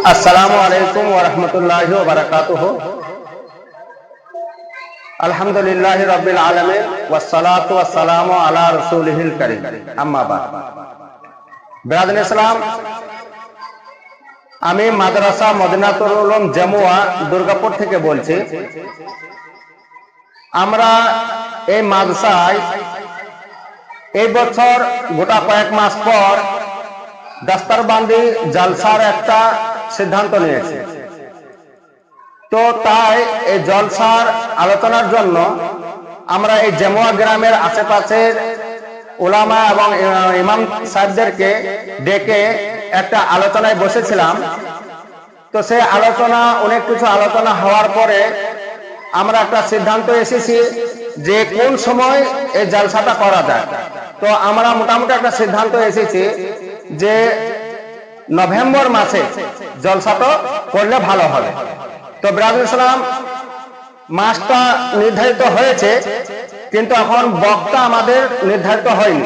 अस्सलामु अलैकुम व रहमतुल्लाहि व बरकातुहू। अल्हम्दुलिल्लाहि रब्बिल आलमीन वस्सलातु वस्सलामु अला रसूलिहिल करीम। अम्मा बाद। बिरादर इस्लाम, আমি মাদ্রাসা মদিনাতুল উলুম জামুয়া দুর্গাপুর থেকে বলছি। আমরা এই মাদ্রাসায় এই বছর গোটা কয়েক মাস পর দস্তরবন্দি জলসার একটা সিদ্ধান্ত নিয়েছে। তো তাই এই জলসার আলোচনার জন্য আমরা এই জামুয়া গ্রামের আশেপাশের উলামা এবং ইমাম সাহেবদেরকে ডেকে একটা আলোচনায় বসেছিলাম। তো সেই আলোচনা অনেক কিছু আলোচনা হওয়ার পরে আমরা একটা সিদ্ধান্ত এসেছি যে কোন সময় এই জলসাটা করা যায়। তো আমরা মোটামুটি একটা সিদ্ধান্ত এসেছি যে নভেম্বর মাসে জলসাটা করলে ভালো হবে। তো বিরাদর ইসলাম, মাসটা নির্ধারিত হয়েছে, কিন্তু এখন বক্তা আমাদের নির্ধারিত হয়নি।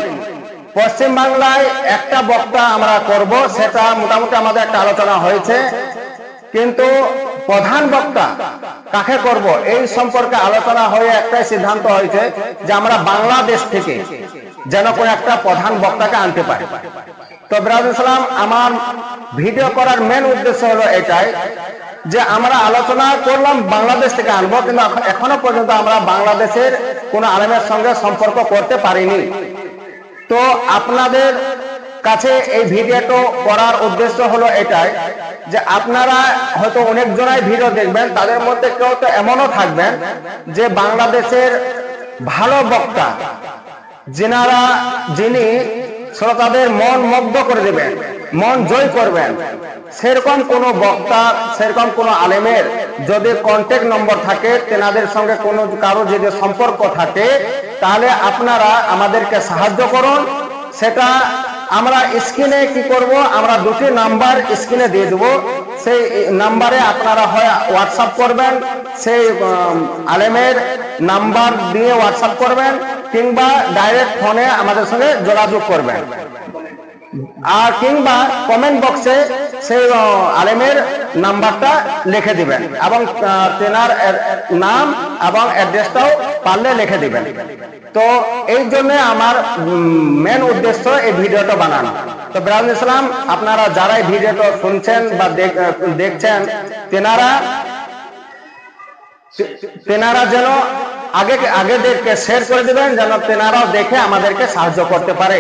পশ্চিম বাংলায় একটা বক্তা আমরা করব, সেটা মোটামুটি আমাদের একটা আলোচনা হয়েছে, কিন্তু প্রধান বক্তা কাকে করব এই সম্পর্কে আলোচনা হয়ে একটাই সিদ্ধান্ত হয়েছে যে আমরা বাংলাদেশ থেকে যেন কোনো একটা প্রধান বক্তাকে আনতে পারি। তো বিরাদর ইসলাম, আমার ভিডিও করার মেন উদ্দেশ্য হলো এটাই যে আমরা আলোচনা করলাম বাংলাদেশ থেকে আনবো, কিন্তু এখনো পর্যন্ত আমরা বাংলাদেশের কোন আলেমের সঙ্গে সম্পর্ক করতে পারিনি। তো আপনাদের কাছে এই ভিডিওটা করার উদ্দেশ্য হলো এটাই যে আপনারা হয়তো অনেকজনাই ভিডিও দেখবেন, তাদের মধ্যে কেউ তো এমনও থাকবেন যে বাংলাদেশের ভালো বক্তা যিনি শ্রোতাদের মন মুগ্ধ করে দেবেন, মন জয় করবেন, সেরকম কোন বক্তা, সেরকম কোন আলেমের যদি কন্ট্যাক্ট নম্বর থাকে, তেনাদের সঙ্গে কোনো কারো যদি সম্পর্ক থাকে, তাহলে আপনারা আমাদেরকে সাহায্য করুন। সেটা আমরা স্ক্রিনে কি করব, আমরা দুটি নাম্বার স্ক্রিনে দিয়ে দেবো। সেই নাম্বারে আপনারা হয় হোয়াটসঅ্যাপ করবেন, সেই আলেমের নাম্বার দিয়ে হোয়াটসঅ্যাপ করবেন, কিংবা ডাইরেক্ট ফোনে আমাদের সঙ্গে যোগাযোগ করবেন, আর কিংবা কমেন্ট বক্সে সেই আলেমের নাম্বারটা লিখে দিবেন এবং তেনার নাম এবং অ্যাড্রেসটাও পারলে লিখে দিবেন। তো এই জন্য আমার মেন উদ্দেশ্য এই ভিডিওটা বানানো। তো বিরাদর ইসলাম, আপনারা যারা এই ভিডিওটা শুনছেন বা দেখছেন, তেনারা যেন আগেদেরকে শেয়ার করে দিবেন, যেন তেনারাও দেখে আমাদেরকে সাহায্য করতে পারে।